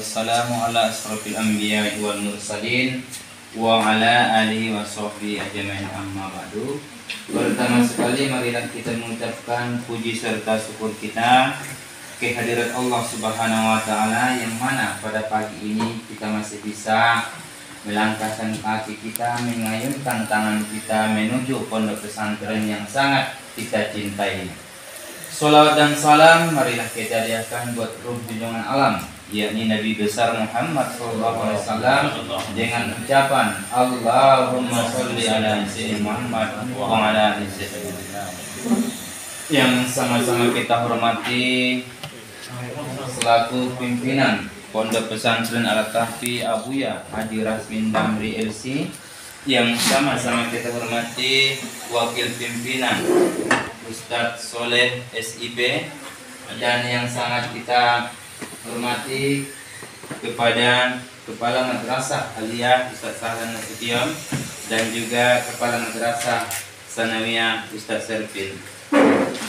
wassalamu ala asrofil anbiya wal mursalin wa ala alihi wa sahbihi ajma'in, amma ba'du. Pertama sekali marilah kita mengucapkan puji serta syukur kita kehadirat Allah Subhanahu wa taala, yang mana pada pagi ini kita masih bisa melangkahkan kaki kita, mengayunkan tangan kita menuju pondok pesantren yang sangat kita cintai. Salawat dan salam marilah kita hadiahkan buat ruh junjungan alam, yakni Nabi besar Muhammad SAW, dengan ucapan Allahumma sholli ala sayyidina Muhammad wa ala ali sayyidina. Yang sama-sama kita hormati selaku pimpinan Pondok Pesantren Al-Kahfi Abuya Haji Rasmin Damri LC, yang sama-sama kita hormati wakil pimpinan Ustadz Soleh SIP, dan yang sangat kita hormati kepada Kepala Madrasah Aliyah Ustadz Sahlan Nasution, dan juga Kepala Madrasah Sanawiyah Ustadz Serpil,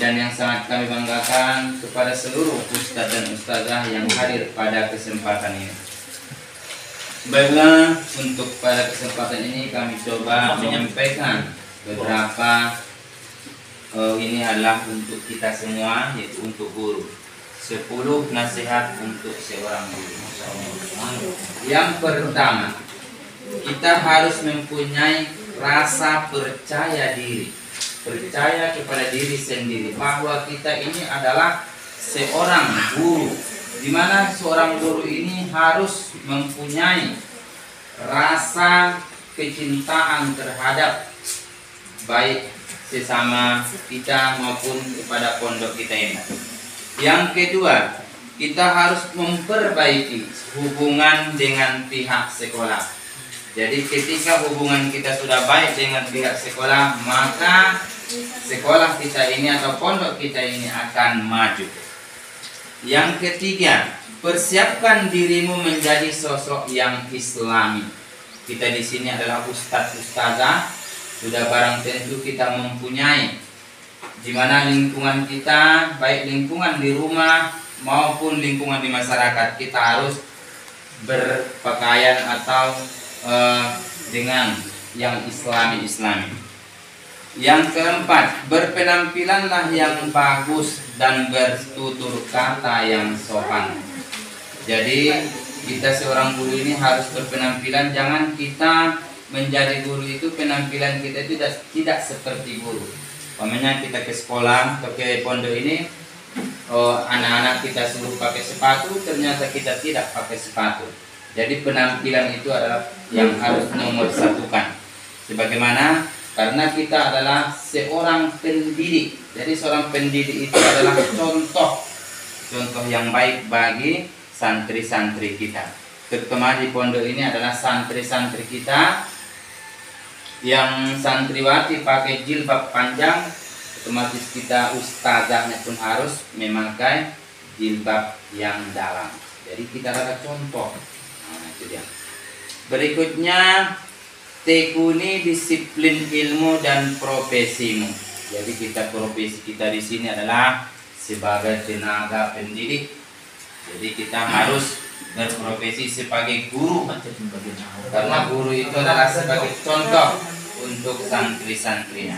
dan yang sangat kami banggakan kepada seluruh ustadz dan ustazah yang hadir pada kesempatan ini. Baiklah, untuk pada kesempatan ini kami coba menyampaikan beberapa ini adalah untuk kita semua, yaitu untuk guru. 10 nasihat untuk seorang guru. Yang pertama, kita harus mempunyai rasa percaya diri, percaya kepada diri sendiri bahwa kita ini adalah seorang guru, di mana seorang guru ini harus mempunyai rasa kecintaan terhadap baik sesama kita maupun kepada pondok kita ini. Yang kedua, kita harus memperbaiki hubungan dengan pihak sekolah. Jadi ketika hubungan kita sudah baik dengan pihak sekolah, maka sekolah kita ini atau pondok kita ini akan maju. Yang ketiga, persiapkan dirimu menjadi sosok yang islami. Kita di sini adalah ustadz ustazah, sudah barang tentu kita mempunyai di mana lingkungan kita, baik lingkungan di rumah maupun lingkungan di masyarakat, kita harus berpakaian atau dengan yang islami. Yang keempat, berpenampilanlah yang bagus dan bertutur kata yang sopan. Jadi kita seorang guru ini harus berpenampilan, jangan kita menjadi guru itu penampilan kita tidak seperti guru. Umpamanya kita ke sekolah atau ke pondok ini, anak-anak kita suruh pakai sepatu, ternyata kita tidak pakai sepatu. Jadi penampilan itu adalah yang harus nomor satukan. Sebagaimana karena kita adalah seorang pendidik. Jadi seorang pendidik itu adalah contoh yang baik bagi santri-santri kita. Terutama di pondok ini adalah santri-santri kita yang santriwati pakai jilbab panjang, otomatis kita ustazahnya pun harus memakai jilbab yang dalam. Jadi kita adalah contoh. Berikutnya, tekuni disiplin ilmu dan profesimu. Jadi profesi kita di sini adalah sebagai tenaga pendidik. Jadi kita harus berprofesi sebagai guru, karena guru itu adalah sebagai contoh untuk santri-santrinya.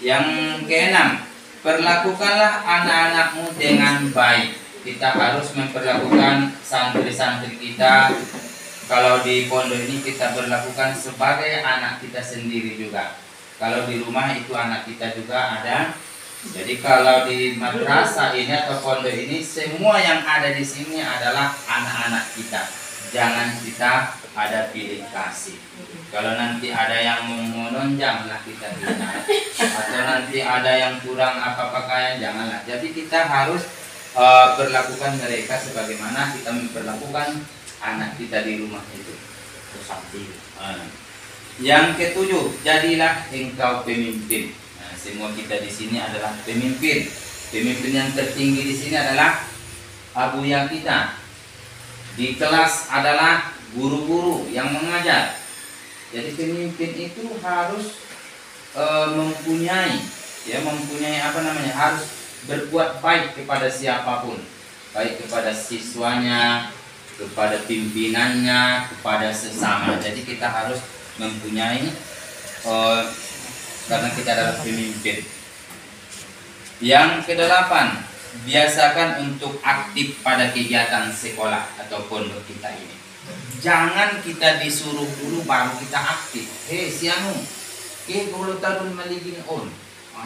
Yang keenam, perlakukanlah anak-anakmu dengan baik. Kita harus memperlakukan santri-santri kita, kalau di pondok ini kita berlakukan sebagai anak kita sendiri juga. Kalau di rumah itu anak kita juga ada. Jadi kalau di madrasah ini atau pondok ini, semua yang ada di sini adalah anak-anak kita. Jangan kita ada pilih kasih. Kalau nanti ada yang menonjol, janganlah kita bina. Atau nanti ada yang kurang apa pakaian, janganlah. Jadi kita harus perlakukan mereka sebagaimana kita memperlakukan anak kita di rumah itu. Yang ketujuh, jadilah engkau pemimpin. Nah, semua kita di sini adalah pemimpin. Pemimpin yang tertinggi di sini adalah abuya kita. Di kelas adalah guru-guru yang mengajar. Jadi pemimpin itu harus mempunyai harus berbuat baik kepada siapapun, baik kepada siswanya, kepada pimpinannya, kepada sesama. Jadi kita harus mempunyai karena kita adalah pemimpin. Yang kedelapan, biasakan untuk aktif pada kegiatan sekolah atau pondok kita ini. Jangan kita disuruh dulu baru kita aktif. Sianu, bulu tarun maligin on.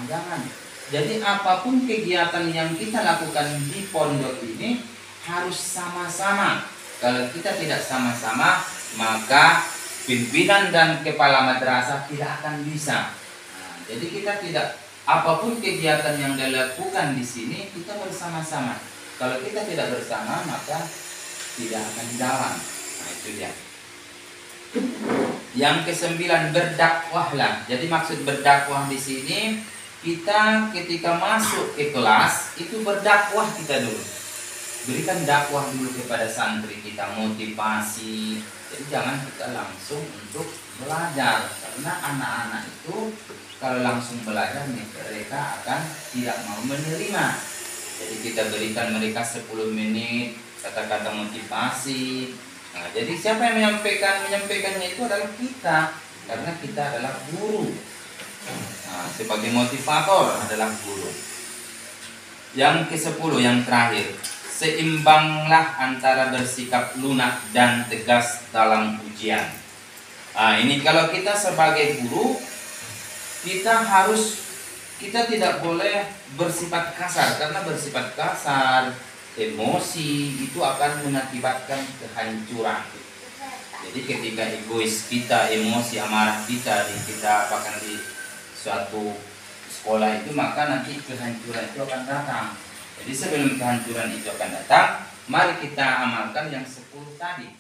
Jangan. Jadi apapun kegiatan yang kita lakukan di pondok ini harus sama-sama. Kalau kita tidak sama-sama, maka pimpinan dan kepala madrasah tidak akan bisa. Jadi kita tidak, apapun kegiatan yang dilakukan di sini kita bersama-sama. Kalau kita tidak bersama, maka tidak akan jalan. Itu dia. Yang kesembilan, berdakwahlah. Jadi maksud berdakwah di sini, kita ketika masuk ke kelas itu berdakwah kita dulu. Berikan dakwah dulu kepada santri kita, motivasi. Jadi jangan kita langsung untuk belajar, karena anak-anak itu kalau langsung belajar mereka akan tidak mau menerima. Jadi kita berikan mereka 10 menit kata-kata motivasi. Nah, jadi siapa yang menyampaikannya itu adalah kita, karena kita adalah guru. Nah, sebagai motivator adalah guru. Yang ke-10, yang terakhir, seimbanglah antara bersikap lunak dan tegas dalam ujian. Nah, ini kalau kita sebagai guru, kita tidak boleh bersifat kasar, karena bersifat kasar, emosi itu akan mengakibatkan kehancuran. Jadi ketika egois kita, emosi, amarah kita apakan di suatu sekolah itu, maka nanti kehancuran itu akan datang. Jadi sebelum kehancuran itu akan datang, mari kita amalkan yang 10 tadi.